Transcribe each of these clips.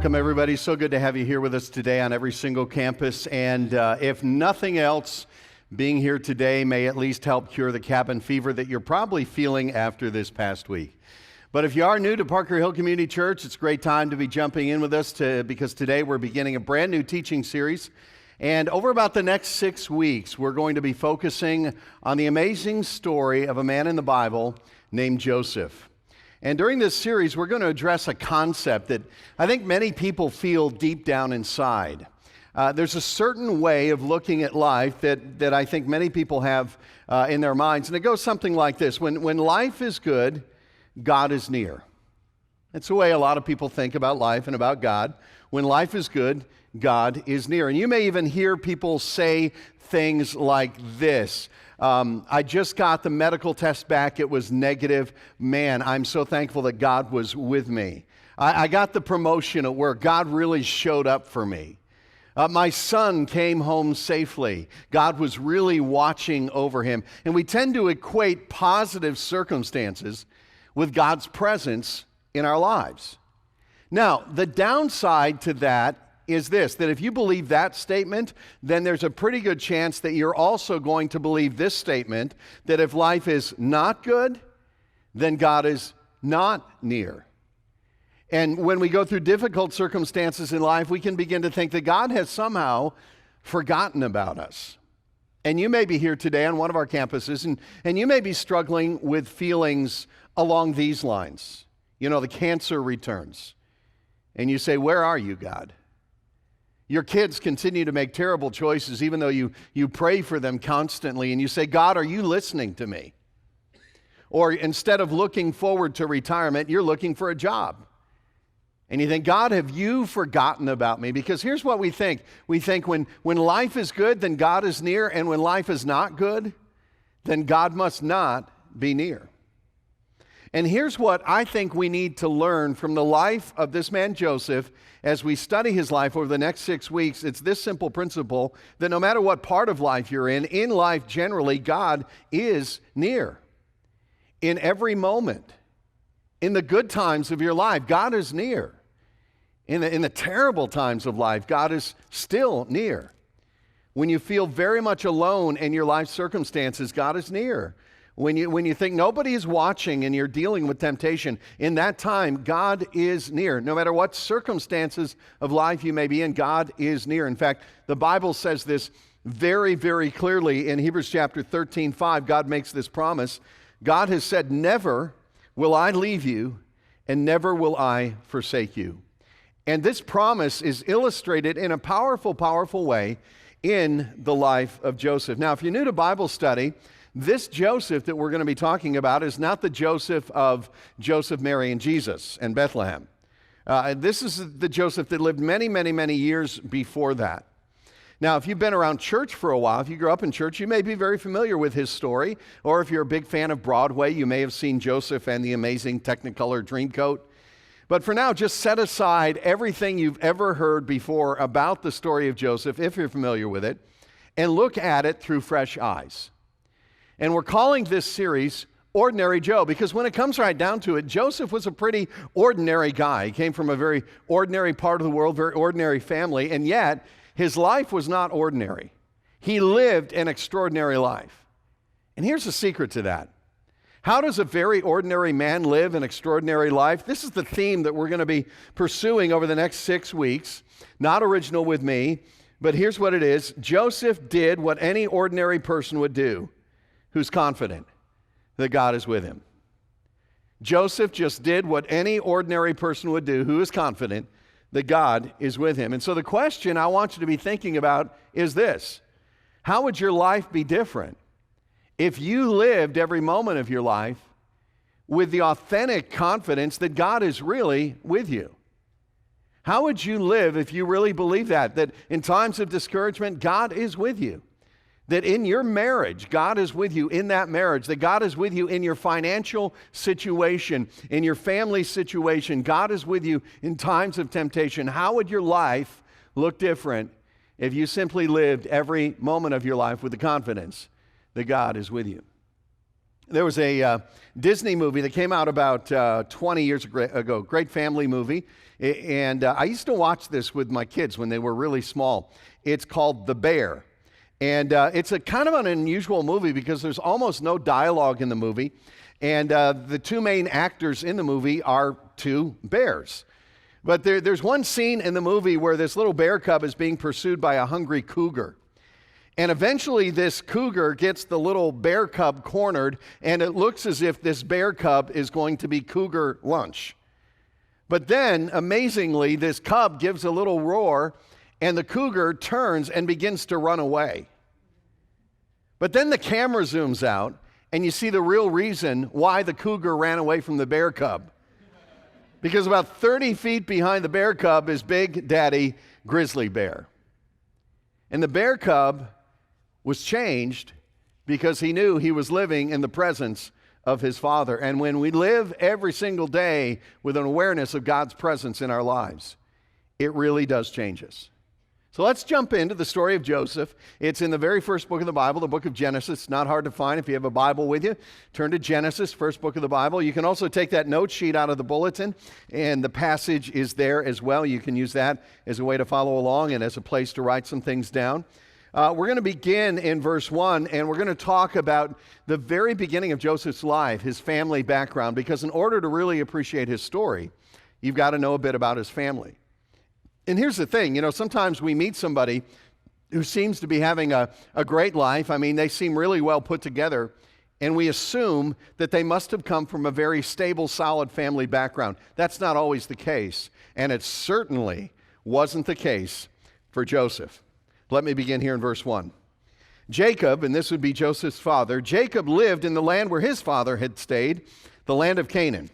Welcome, everybody. So good to have you here with us today on every single campus. And if nothing else, being here today may at least help cure the cabin fever that you're probably feeling after this past week. But if you are new to Parker Hill Community Church, it's a great time to be jumping in with us because today we're beginning a brand new teaching series. And over about the next 6 weeks, we're going to be focusing on the amazing story of a man in the Bible named Joseph. And during this series, we're going to address a concept that I think many people feel deep down inside. There's a certain way of looking at life that I think many people have in their minds. And it goes something like this. When life is good, God is near. That's the way a lot of people think about life and about God. When life is good, God is near. And you may even hear people say things like this. I just got the medical test back. It was negative. Man, I'm so thankful that God was with me. I got the promotion at work. God really showed up for me. My son came home safely. God was really watching over him. And we tend to equate positive circumstances with God's presence in our lives. Now, the downside to that is this, that if you believe that statement, then there's a pretty good chance that you're also going to believe this statement, that if life is not good, then God is not near. And when we go through difficult circumstances in life, we can begin to think that God has somehow forgotten about us. And you may be here today on one of our campuses, and you may be struggling with feelings along these lines. You know, the cancer returns. And you say, where are you, God? Your kids continue to make terrible choices even though you pray for them constantly, and you say, God, are you listening to me? Or instead of looking forward to retirement, you're looking for a job. And you think, God, have you forgotten about me? Because here's what we think. We think when life is good, then God is near, and when life is not good, then God must not be near. And here's what I think we need to learn from the life of this man Joseph as we study his life over the next 6 weeks. It's this simple principle that no matter what part of life you're in life generally, God is near. In every moment, in the good times of your life, God is near. In the terrible times of life, God is still near. When you feel very much alone in your life circumstances, God is near. When you think nobody is watching and you're dealing with temptation, in that time, God is near. No matter what circumstances of life you may be in, God is near. In fact, the Bible says this very, very clearly in Hebrews chapter 13:5. God makes this promise. God has said, never will I leave you and never will I forsake you. And this promise is illustrated in a powerful, powerful way in the life of Joseph. Now, if you're new to Bible study, this Joseph that we're going to be talking about is not the Joseph of Joseph, Mary, and Jesus and Bethlehem. This is the Joseph that lived many, many, many years before that. Now, if you've been around church for a while, if you grew up in church, you may be very familiar with his story. Or if you're a big fan of Broadway, you may have seen Joseph and the Amazing Technicolor Dreamcoat. But for now, just set aside everything you've ever heard before about the story of Joseph, if you're familiar with it, and look at it through fresh eyes. And we're calling this series Ordinary Joe, because when it comes right down to it, Joseph was a pretty ordinary guy. He came from a very ordinary part of the world, very ordinary family, and yet his life was not ordinary. He lived an extraordinary life. And here's the secret to that. How does a very ordinary man live an extraordinary life? This is the theme that we're going to be pursuing over the next 6 weeks. Not original with me, but here's what it is. Joseph did what any ordinary person would do who's confident that God is with him. Joseph just did what any ordinary person would do who is confident that God is with him. And so the question I want you to be thinking about is this. How would your life be different if you lived every moment of your life with the authentic confidence that God is really with you? How would you live if you really believe that in times of discouragement, God is with you? That in your marriage, God is with you in that marriage, that God is with you in your financial situation, in your family situation, God is with you in times of temptation. How would your life look different if you simply lived every moment of your life with the confidence that God is with you? There was a Disney movie that came out about 20 years ago, great family movie, and I used to watch this with my kids when they were really small. It's called The Bear, and it's a kind of an unusual movie because there's almost no dialogue in the movie, and the two main actors in the movie are two bears. But there's one scene in the movie where this little bear cub is being pursued by a hungry cougar. And eventually this cougar gets the little bear cub cornered, and it looks as if this bear cub is going to be cougar lunch. But then, amazingly, this cub gives a little roar, and the cougar turns and begins to run away. But then the camera zooms out, and you see the real reason why the cougar ran away from the bear cub. Because about 30 feet behind the bear cub is Big Daddy Grizzly Bear. And the bear cub was changed because he knew he was living in the presence of his Father. And when we live every single day with an awareness of God's presence in our lives, it really does change us. So let's jump into the story of Joseph. It's in the very first book of the Bible, the book of Genesis. It's not hard to find if you have a Bible with you. Turn to Genesis, first book of the Bible. You can also take that note sheet out of the bulletin, and the passage is there as well. You can use that as a way to follow along and as a place to write some things down. We're going to begin in verse 1, and we're going to talk about the very beginning of Joseph's life, his family background, because in order to really appreciate his story, you've got to know a bit about his family. And here's the thing, sometimes we meet somebody who seems to be having a great life. I mean, they seem really well put together, and we assume that they must have come from a very stable, solid family background. That's not always the case, and it certainly wasn't the case for Joseph. Let me begin here in verse 1. Jacob, and this would be Joseph's father, Jacob lived in the land where his father had stayed, the land of Canaan.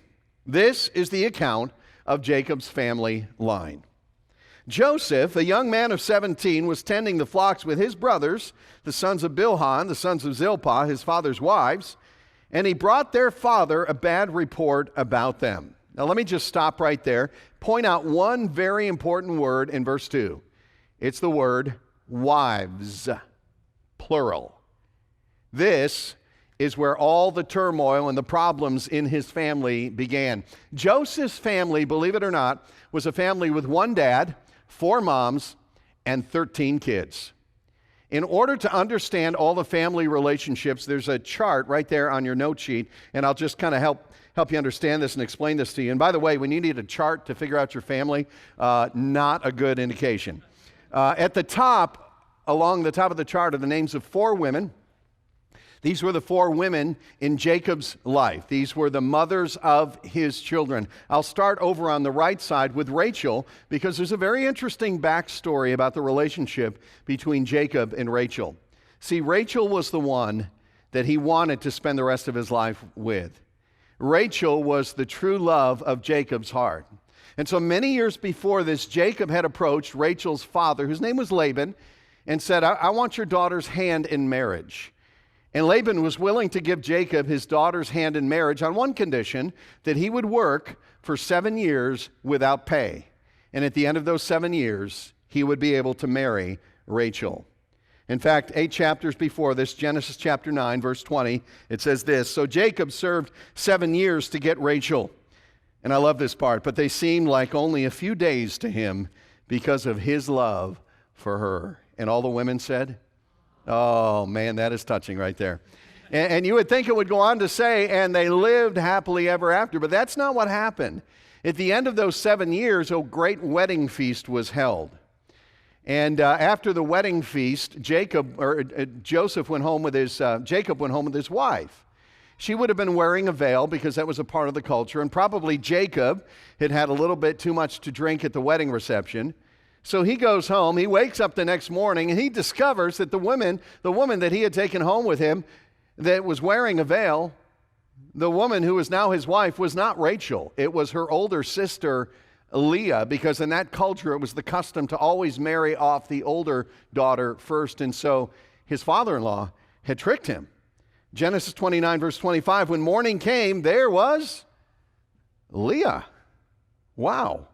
This is the account of Jacob's family line. Joseph, a young man of 17, was tending the flocks with his brothers, the sons of Bilhah, the sons of Zilpah, his father's wives, and he brought their father a bad report about them. Now let me just stop right there, point out one very important word in verse 2. It's the word wives, plural. This is where all the turmoil and the problems in his family began. Joseph's family, believe it or not, was a family with one dad, 4 moms, and 13 kids. In order to understand all the family relationships, there's a chart right there on your note sheet, and I'll just kind of help you understand this and explain this to you. And by the way, when you need a chart to figure out your family, not a good indication. At the top, along the top of the chart, are the names of 4 women. These were the 4 women in Jacob's life. These were the mothers of his children. I'll start over on the right side with Rachel because there's a very interesting backstory about the relationship between Jacob and Rachel. See, Rachel was the one that he wanted to spend the rest of his life with. Rachel was the true love of Jacob's heart. And so many years before this, Jacob had approached Rachel's father, whose name was Laban, and said, I want your daughter's hand in marriage. And Laban was willing to give Jacob his daughter's hand in marriage on one condition, that he would work for 7 years without pay. And at the end of those 7 years, he would be able to marry Rachel. In fact, 8 chapters before this, Genesis chapter 9, verse 20, it says this, so Jacob served 7 years to get Rachel. And I love this part, but they seemed like only a few days to him because of his love for her. And all the women said, oh, man, that is touching right there. And you would think it would go on to say, and they lived happily ever after, but that's not what happened. At the end of those 7 years, a great wedding feast was held. And after the wedding feast, Joseph went home with Jacob went home with his wife. She would have been wearing a veil because that was a part of the culture, and probably Jacob had had a little bit too much to drink at the wedding reception. So he goes home, he wakes up the next morning, and he discovers that the woman that he had taken home with him that was wearing a veil, the woman who is now his wife, was not Rachel. It was her older sister, Leah, because in that culture it was the custom to always marry off the older daughter first. And so his father-in-law had tricked him. Genesis 29, verse 25, when morning came, there was Leah. Wow.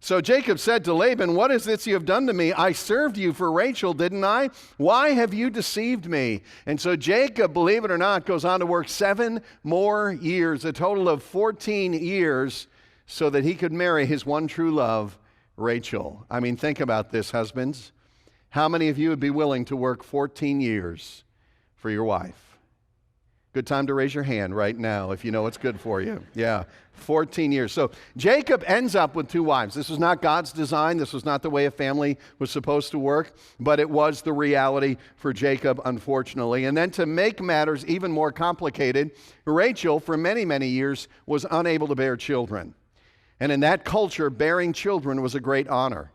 So Jacob said to Laban, "What is this you have done to me? I served you for Rachel, didn't I? Why have you deceived me?" And so Jacob, believe it or not, goes on to work 7 more years, a total of 14 years, so that he could marry his one true love, Rachel. I mean, think about this, husbands. How many of you would be willing to work 14 years for your wife? Good time to raise your hand right now if you know what's good for you. Yeah, 14 years. So Jacob ends up with 2 wives. This was not God's design. This was not the way a family was supposed to work, but it was the reality for Jacob, unfortunately. And then to make matters even more complicated, Rachel, for many, many years, was unable to bear children. And in that culture, bearing children was a great honor.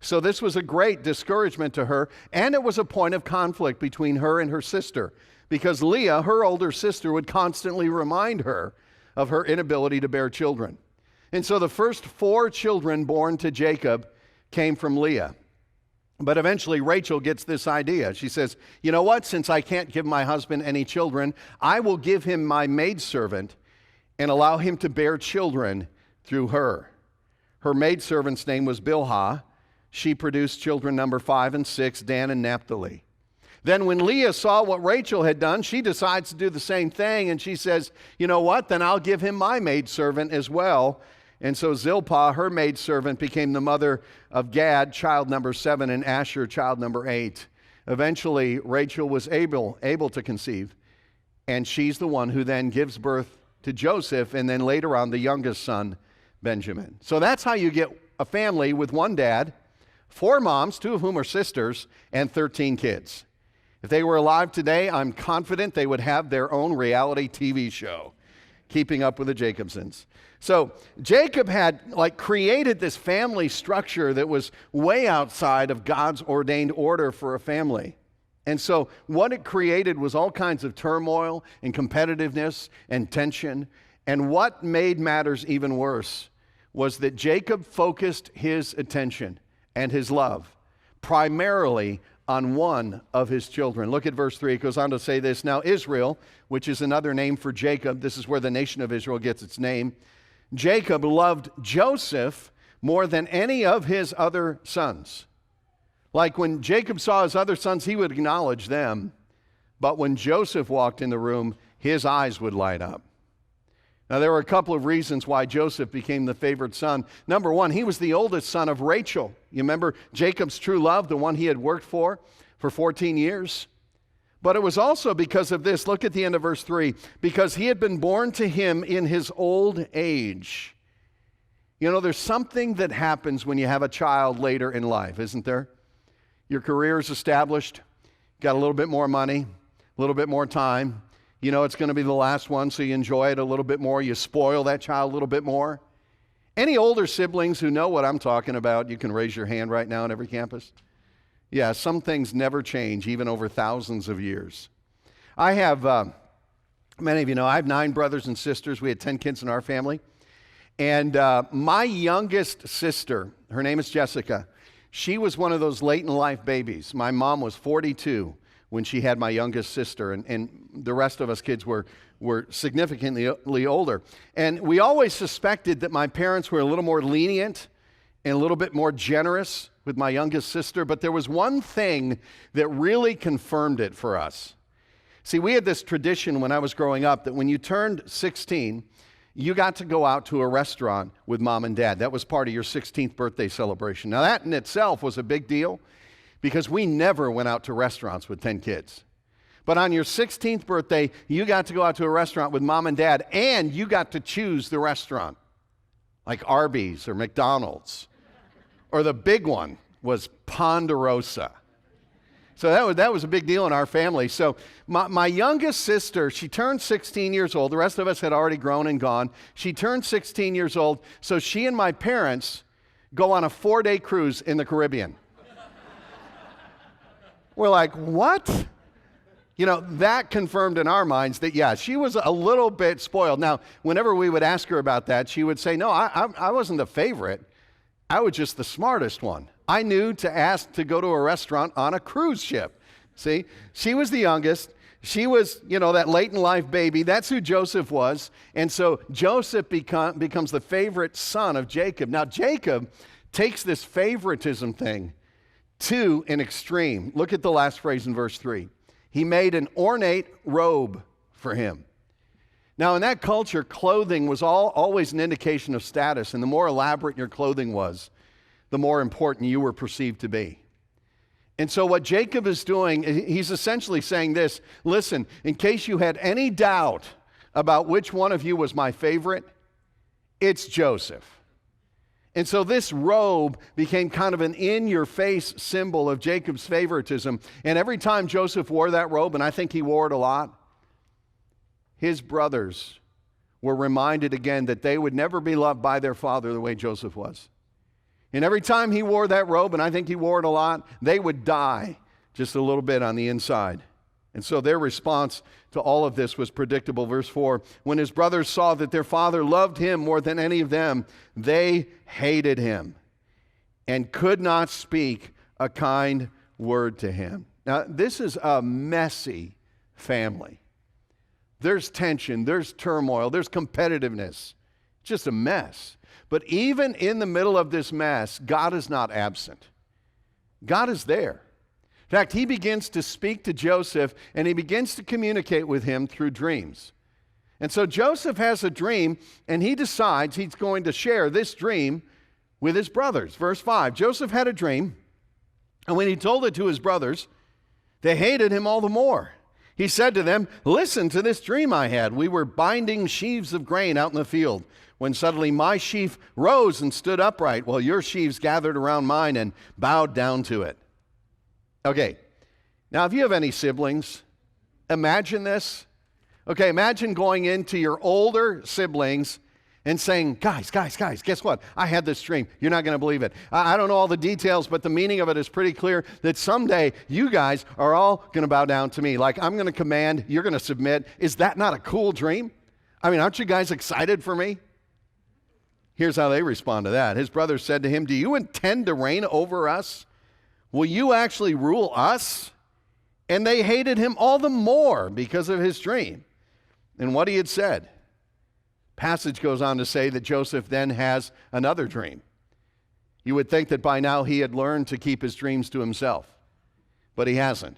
So this was a great discouragement to her, and it was a point of conflict between her and her sister, because Leah, her older sister, would constantly remind her of her inability to bear children. And so the first 4 children born to Jacob came from Leah. But eventually Rachel gets this idea. She says, "You know what? Since I can't give my husband any children, I will give him my maidservant and allow him to bear children through her." Her maidservant's name was Bilhah. She produced children number 5 and 6, Dan and Naphtali. Then when Leah saw what Rachel had done, she decides to do the same thing, and she says, "You know what? Then I'll give him my maidservant as well." And so Zilpah, her maidservant, became the mother of Gad, child number 7, and Asher, child number 8. Eventually, Rachel was able to conceive, and she's the one who then gives birth to Joseph, and then later on, the youngest son, Benjamin. So that's how you get a family with 1 dad, 4 moms, 2 of whom are sisters, and 13 kids. If they were alive today, I'm confident they would have their own reality TV show, Keeping Up with the Jacobsons. So Jacob had created this family structure that was way outside of God's ordained order for a family. And so what it created was all kinds of turmoil and competitiveness and tension. And what made matters even worse was that Jacob focused his attention and his love primarily on one of his children. Look at verse 3. It goes on to say this. Now Israel, which is another name for Jacob, this is where the nation of Israel gets its name. Jacob loved Joseph more than any of his other sons. Like when Jacob saw his other sons, he would acknowledge them. But when Joseph walked in the room, his eyes would light up. Now, there were a couple of reasons why Joseph became the favorite son. Number one, he was the oldest son of Rachel. You remember Jacob's true love, the one he had worked for 14 years? But it was also because of this. Look at the end of verse 3. Because he had been born to him in his old age. You know, there's something that happens when you have a child later in life, isn't there? Your career is established, got a little bit more money, a little bit more time. You know it's going to be the last one, so you enjoy it a little bit more. You spoil that child a little bit more. Any older siblings who know what I'm talking about, you can raise your hand right now on every campus. Yeah, some things never change, even over thousands of years. I have, many of you know, I have 9 brothers and sisters. We had 10 kids in our family. And my youngest sister, her name is Jessica, she was one of those late-in-life babies. My mom was 42 when she had my youngest sister, and the rest of us kids were significantly older. And we always suspected that my parents were a little more lenient and a little bit more generous with my youngest sister, but there was one thing that really confirmed it for us. See, we had this tradition when I was growing up that when you turned 16, you got to go out to a restaurant with mom and dad. That was part of your 16th birthday celebration. Now, that in itself was a big deal because we never went out to restaurants with 10 kids. But on your 16th birthday, you got to go out to a restaurant with mom and dad, and you got to choose the restaurant, like Arby's or McDonald's. Or the big one was Ponderosa. So that was a big deal in our family. So my youngest sister, she turned 16 years old. The rest of us had already grown and gone. She turned 16 years old, so she and my parents go on a 4-day cruise in the Caribbean. We're like, what? You know, that confirmed in our minds that, yeah, she was a little bit spoiled. Now, whenever we would ask her about that, she would say, no, I wasn't the favorite. I was just the smartest one. I knew to ask to go to a restaurant on a cruise ship. See, she was the youngest. She was, you know, that late-in-life baby. That's who Joseph was. And so Joseph becomes the favorite son of Jacob. Now, Jacob takes this favoritism thing to an extreme. Look at the last phrase in verse 3. He made an ornate robe for him. Now, in that culture, clothing was always an indication of status, and the more elaborate your clothing was, the more important you were perceived to be. And so what Jacob is doing, he's essentially saying this: listen, in case you had any doubt about which one of you was my favorite, it's Joseph. And so this robe became kind of an in-your-face symbol of Jacob's favoritism. And every time Joseph wore that robe, and I think he wore it a lot, his brothers were reminded again that they would never be loved by their father the way Joseph was. And every time he wore that robe, and I think he wore it a lot, they would die just a little bit on the inside. And so their response to all of this was predictable. Verse 4, when his brothers saw that their father loved him more than any of them, they hated him and could not speak a kind word to him. Now, this is a messy family. There's tension, there's turmoil, there's competitiveness. Just a mess. But even in the middle of this mess, God is not absent. God is there. In fact, he begins to speak to Joseph, and he begins to communicate with him through dreams. And so Joseph has a dream, and he decides he's going to share this dream with his brothers. Verse 5, Joseph had a dream, and when he told it to his brothers, they hated him all the more. He said to them, listen to this dream I had. We were binding sheaves of grain out in the field, when suddenly my sheaf rose and stood upright, while your sheaves gathered around mine and bowed down to it. Okay, now if you have any siblings, imagine this. Okay, imagine going into your older siblings and saying, guys, guess what? I had this dream. You're not going to believe it. I don't know all the details, but the meaning of it is pretty clear, that someday you guys are all going to bow down to me. Like, I'm going to command, you're going to submit. Is that not a cool dream? I mean, aren't you guys excited for me? Here's how they respond to that. His brothers said to him, do you intend to reign over us? Will you actually rule us? And they hated him all the more because of his dream and what he had said. Passage goes on to say that Joseph then has another dream. You would think that by now he had learned to keep his dreams to himself, but he hasn't.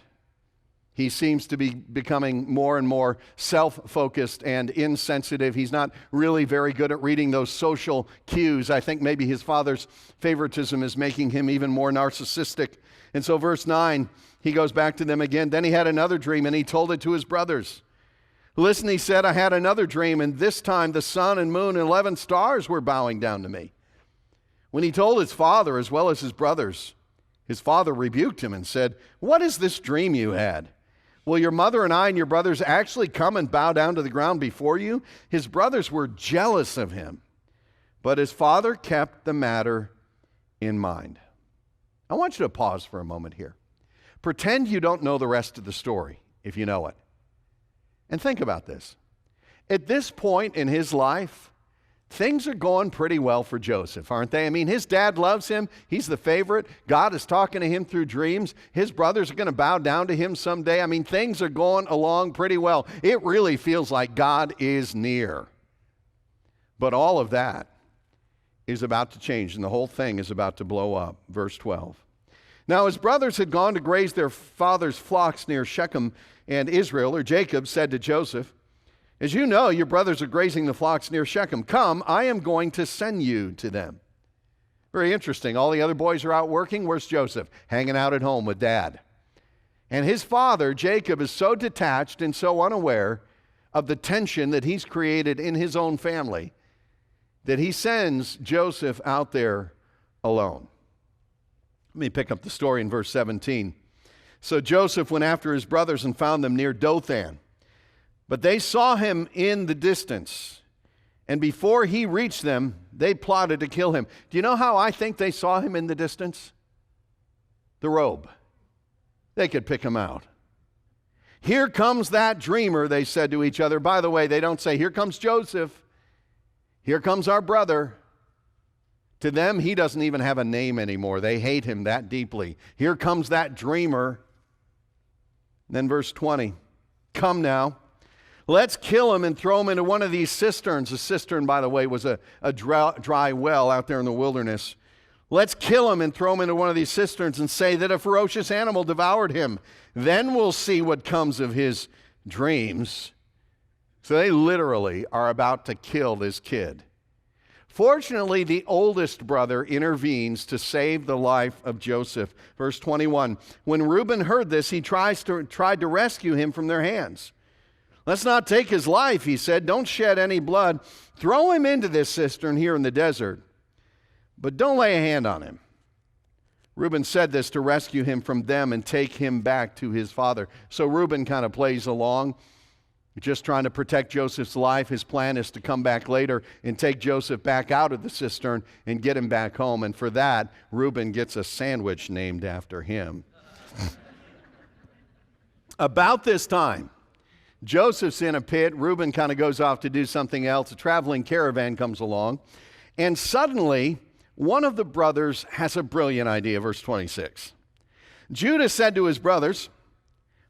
He seems to be becoming more and more self-focused and insensitive. He's not really very good at reading those social cues. I think maybe his father's favoritism is making him even more narcissistic. And so verse 9, he goes back to them again. Then he had another dream, and he told it to his brothers. Listen, he said, I had another dream, and this time the sun and moon and 11 stars were bowing down to me. When he told his father as well as his brothers, his father rebuked him and said, what is this dream you had? Will your mother and I and your brothers actually come and bow down to the ground before you? His brothers were jealous of him, but his father kept the matter in mind. I want you to pause for a moment here. Pretend you don't know the rest of the story, if you know it. And think about this. At this point in his life, things are going pretty well for Joseph, aren't they? I mean, his dad loves him. He's the favorite. God is talking to him through dreams. His brothers are going to bow down to him someday. I mean, things are going along pretty well. It really feels like God is near. But all of that is about to change, and the whole thing is about to blow up. Verse 12. Now his brothers had gone to graze their father's flocks near Shechem, and Israel, or Jacob, said to Joseph, as you know, your brothers are grazing the flocks near Shechem. Come, I am going to send you to them. Very interesting. All the other boys are out working. Where's Joseph? Hanging out at home with dad. And his father, Jacob, is so detached and so unaware of the tension that he's created in his own family that he sends Joseph out there alone. Let me pick up the story in verse 17. So Joseph went after his brothers and found them near Dothan. But they saw him in the distance, and before he reached them, they plotted to kill him. Do you know how I think they saw him in the distance? The robe. They could pick him out. Here comes that dreamer, they said to each other. By the way, they don't say, here comes Joseph. Here comes our brother. To them, he doesn't even have a name anymore. They hate him that deeply. Here comes that dreamer. Then verse 20, come now, let's kill him and throw him into one of these cisterns. A cistern, by the way, was a dry well out there in the wilderness. Let's kill him and throw him into one of these cisterns and say that a ferocious animal devoured him. Then we'll see what comes of his dreams." So they literally are about to kill this kid. Fortunately, the oldest brother intervenes to save the life of Joseph. Verse 21, when Reuben heard this, he tried to rescue him from their hands. "Let's not take his life," he said. "Don't shed any blood. Throw him into this cistern here in the desert, but don't lay a hand on him." Reuben said this to rescue him from them and take him back to his father. So Reuben kind of plays along, just trying to protect Joseph's life. His plan is to come back later and take Joseph back out of the cistern and get him back home. And for that, Reuben gets a sandwich named after him. About this time, Joseph's in a pit. Reuben kind of goes off to do something else. A traveling caravan comes along. And suddenly, one of the brothers has a brilliant idea. Verse 26. Judah said to his brothers,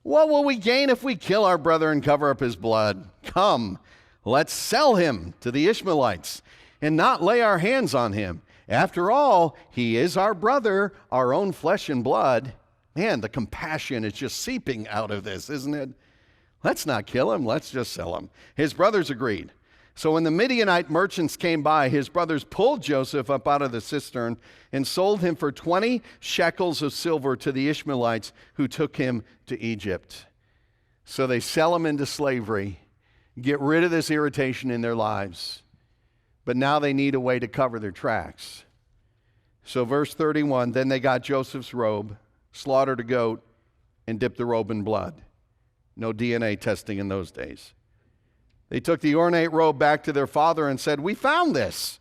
"What will we gain if we kill our brother and cover up his blood? Come, let's sell him to the Ishmaelites and not lay our hands on him. After all, he is our brother, our own flesh and blood." Man, the compassion is just seeping out of this, isn't it? Let's not kill him, let's just sell him. His brothers agreed. So when the Midianite merchants came by, his brothers pulled Joseph up out of the cistern and sold him for 20 shekels of silver to the Ishmaelites who took him to Egypt. So they sell him into slavery, get rid of this irritation in their lives. But now they need a way to cover their tracks. So verse 31, then they got Joseph's robe, slaughtered a goat, and dipped the robe in blood. No DNA testing in those days. They took the ornate robe back to their father and said, "We found this.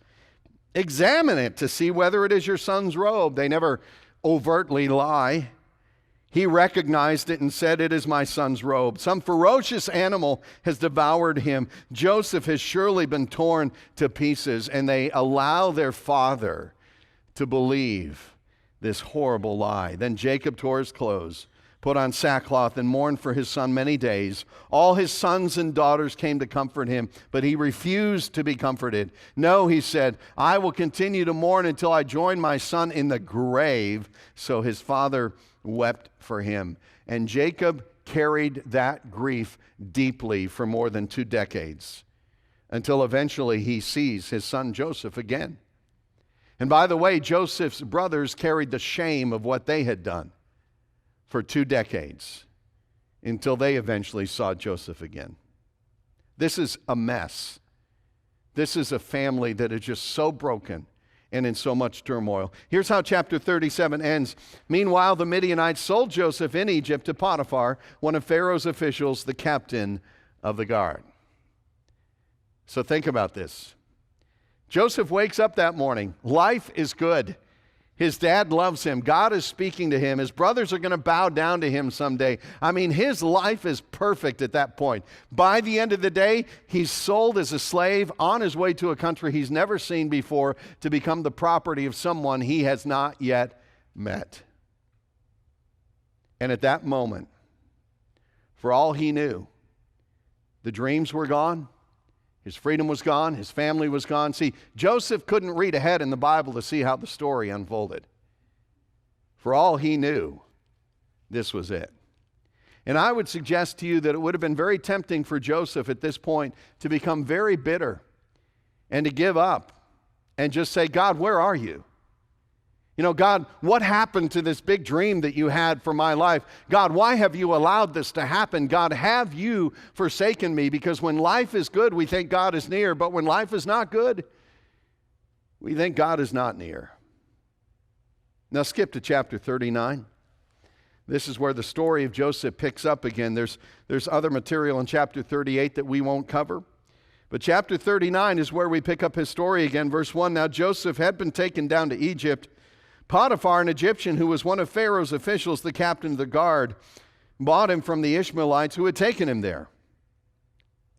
Examine it to see whether it is your son's robe." They never overtly lie. He recognized it and said, "It is my son's robe. Some ferocious animal has devoured him. Joseph has surely been torn to pieces." And they allow their father to believe this horrible lie. Then Jacob tore his clothes, put on sackcloth, and mourned for his son many days. All his sons and daughters came to comfort him, but he refused to be comforted. "No," he said, "I will continue to mourn until I join my son in the grave." So his father wept for him. And Jacob carried that grief deeply for more than 2 decades, until eventually he sees his son Joseph again. And by the way, Joseph's brothers carried the shame of what they had done for 2 decades until they eventually saw Joseph again. This is a mess. This is a family that is just so broken and in so much turmoil. Here's how chapter 37 ends. Meanwhile, the Midianites sold Joseph in Egypt to Potiphar, one of Pharaoh's officials, the captain of the guard. So think about this. Joseph wakes up that morning. Life is good. His dad loves him. God is speaking to him. His brothers are going to bow down to him someday. I mean, his life is perfect at that point. By the end of the day, he's sold as a slave on his way to a country he's never seen before to become the property of someone he has not yet met. And at that moment, for all he knew, the dreams were gone. His freedom was gone. His family was gone. See, Joseph couldn't read ahead in the Bible to see how the story unfolded. For all he knew, this was it. And I would suggest to you that it would have been very tempting for Joseph at this point to become very bitter and to give up and just say, "God, where are you? You know, God, what happened to this big dream that you had for my life? God, why have you allowed this to happen? God, have you forsaken me?" Because when life is good, we think God is near. But when life is not good, we think God is not near. Now skip to chapter 39. This is where the story of Joseph picks up again. There's other material in chapter 38 that we won't cover. But chapter 39 is where we pick up his story again. Verse 1, now Joseph had been taken down to Egypt. Potiphar, an Egyptian who was one of Pharaoh's officials, the captain of the guard, bought him from the Ishmaelites who had taken him there.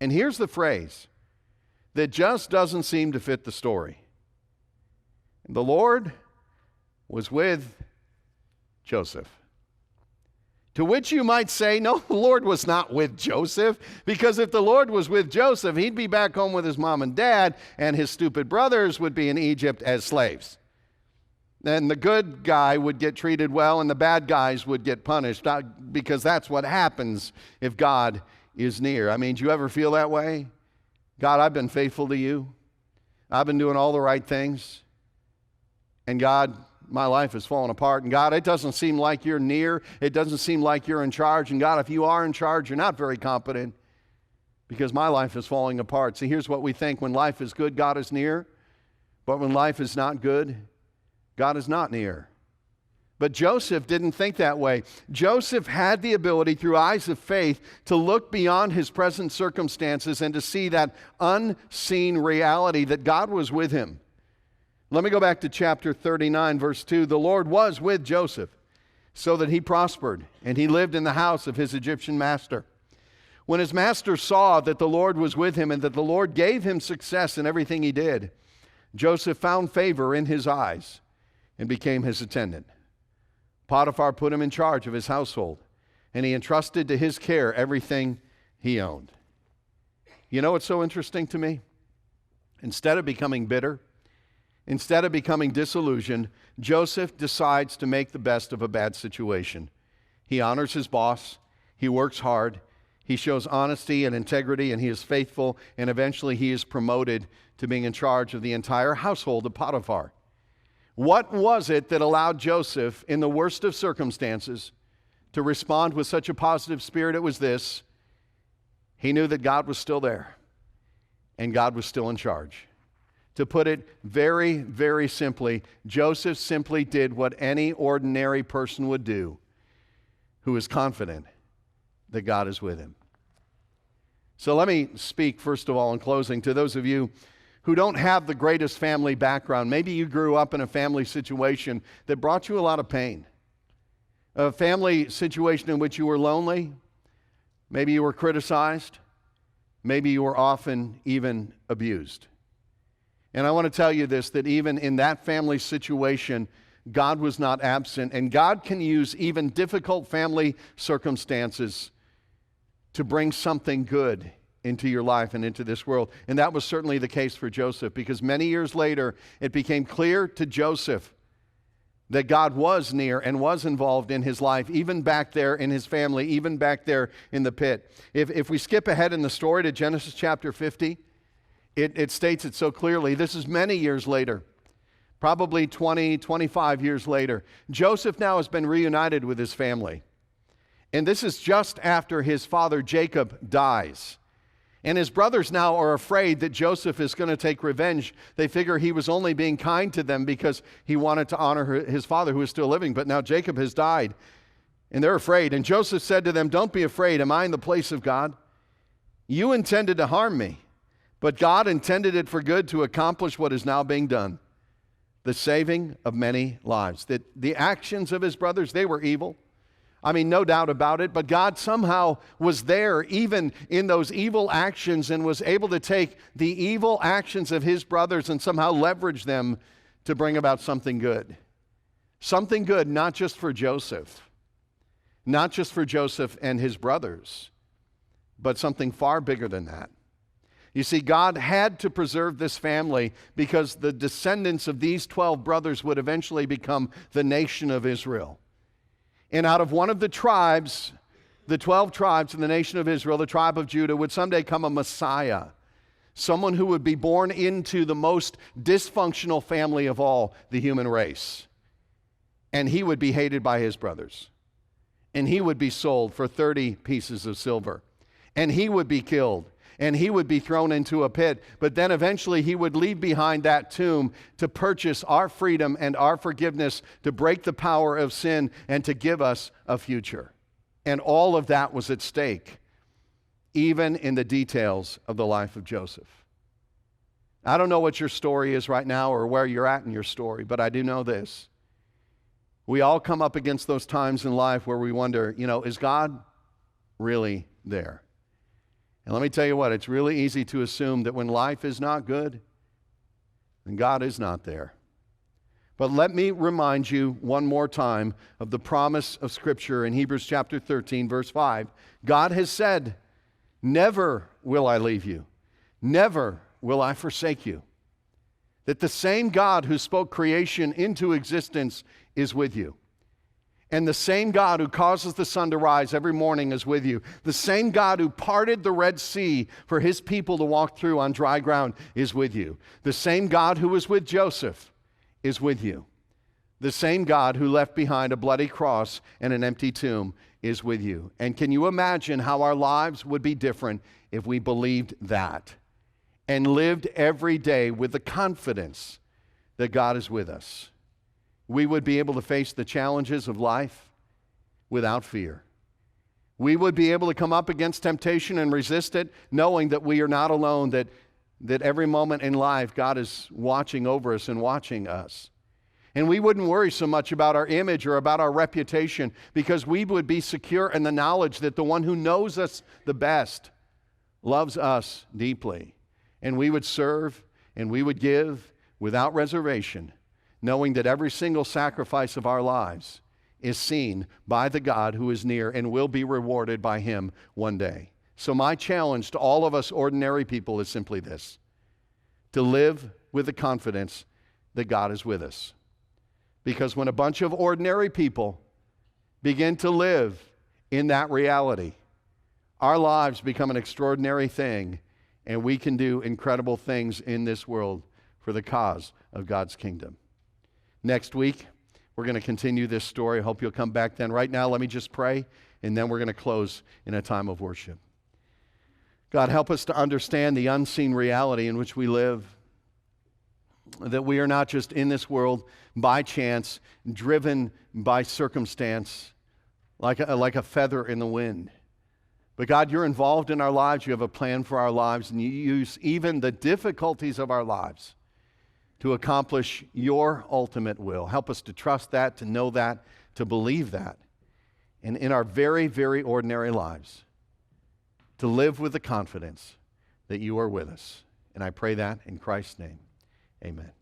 And here's the phrase that just doesn't seem to fit the story. The Lord was with Joseph. To which you might say, no, the Lord was not with Joseph, because if the Lord was with Joseph, he'd be back home with his mom and dad, and his stupid brothers would be in Egypt as slaves. then the good guy would get treated well and the bad guys would get punished, because that's what happens if God is near. I mean, do you ever feel that way? God, I've been faithful to you. I've been doing all the right things. And God, my life is falling apart. And God, it doesn't seem like you're near. It doesn't seem like you're in charge. And God, if you are in charge, you're not very competent, because my life is falling apart. See, here's what we think. When life is good, God is near. But when life is not good, God is not near. But Joseph didn't think that way. Joseph had the ability, through eyes of faith, to look beyond his present circumstances and to see that unseen reality that God was with him. Let me go back to chapter 39, verse 2. The Lord was with Joseph, so that he prospered, and he lived in the house of his Egyptian master. When his master saw that the Lord was with him and that the Lord gave him success in everything he did, Joseph found favor in his eyes and became his attendant. Potiphar put him in charge of his household, and he entrusted to his care everything he owned. You know what's so interesting to me? Instead of becoming bitter, instead of becoming disillusioned, Joseph decides to make the best of a bad situation. He honors his boss, he works hard, he shows honesty and integrity, and he is faithful, and eventually he is promoted to being in charge of the entire household of Potiphar. What was it that allowed Joseph, in the worst of circumstances, to respond with such a positive spirit? It was this: he knew that God was still there, and God was still in charge. To put it very, very simply, Joseph simply did what any ordinary person would do who is confident that God is with him. So let me speak, first of all, in closing, to those of you who don't have the greatest family background. Maybe you grew up in a family situation that brought you a lot of pain. A family situation in which you were lonely. Maybe you were criticized. Maybe you were often even abused. And I want to tell you this, that even in that family situation, God was not absent. And God can use even difficult family circumstances to bring something good into your life and into this world. And that was certainly the case for Joseph, because many years later, it became clear to Joseph that God was near and was involved in his life, even back there in his family, even back there in the pit. If we skip ahead in the story to Genesis chapter 50, it states it so clearly. This is many years later, probably 20, 25 years later. Joseph now has been reunited with his family. And this is just after his father Jacob dies. And his brothers now are afraid that Joseph is going to take revenge. They figure he was only being kind to them because he wanted to honor his father, who is still living. But now Jacob has died, and they're afraid. And Joseph said to them, "Don't be afraid. Am I in the place of God? You intended to harm me, but God intended it for good to accomplish what is now being done, the saving of many lives." That the actions of his brothers, they were evil. I mean, no doubt about it, but God somehow was there even in those evil actions and was able to take the evil actions of his brothers and somehow leverage them to bring about something good. Something good, not just for Joseph, not just for Joseph and his brothers, but something far bigger than that. You see, God had to preserve this family because the descendants of these 12 brothers would eventually become the nation of Israel. And out of one of the tribes, the 12 tribes in the nation of Israel, the tribe of Judah, would someday come a Messiah, someone who would be born into the most dysfunctional family of all, the human race. And he would be hated by his brothers. And he would be sold for 30 pieces of silver. And he would be killed. And he would be thrown into a pit. But then eventually he would leave behind that tomb to purchase our freedom and our forgiveness, to break the power of sin and to give us a future. And all of that was at stake, even in the details of the life of Joseph. I don't know what your story is right now or where you're at in your story, but I do know this. We all come up against those times in life where we wonder, is God really there? And let me tell you what, it's really easy to assume that when life is not good, then God is not there. But let me remind you one more time of the promise of Scripture in Hebrews chapter 13, verse 5. God has said, "Never will I leave you. Never will I forsake you." that the same God who spoke creation into existence is with you. And the same God who causes the sun to rise every morning is with you. The same God who parted the Red Sea for his people to walk through on dry ground is with you. The same God who was with Joseph is with you. The same God who left behind a bloody cross and an empty tomb is with you. And can you imagine how our lives would be different if we believed that and lived every day with the confidence that God is with us? We would be able to face the challenges of life without fear. We would be able to come up against temptation and resist it, knowing that we are not alone, that every moment in life God is watching over us and watching us. And we wouldn't worry so much about our image or about our reputation, because we would be secure in the knowledge that the one who knows us the best loves us deeply. And we would serve and we would give without reservation, knowing that every single sacrifice of our lives is seen by the God who is near and will be rewarded by him one day. So my challenge to all of us ordinary people is simply this: to live with the confidence that God is with us. Because when a bunch of ordinary people begin to live in that reality, our lives become an extraordinary thing, and we can do incredible things in this world for the cause of God's kingdom. Next week, we're going to continue this story. I hope you'll come back then. Right now, let me just pray, and then we're going to close in a time of worship. God, help us to understand the unseen reality in which we live, that we are not just in this world by chance, driven by circumstance, like a feather in the wind. But God, you're involved in our lives. You have a plan for our lives, and you use even the difficulties of our lives to accomplish your ultimate will. Help us to trust that, to know that, to believe that. And in our very, very ordinary lives, to live with the confidence that you are with us. And I pray that in Christ's name. Amen.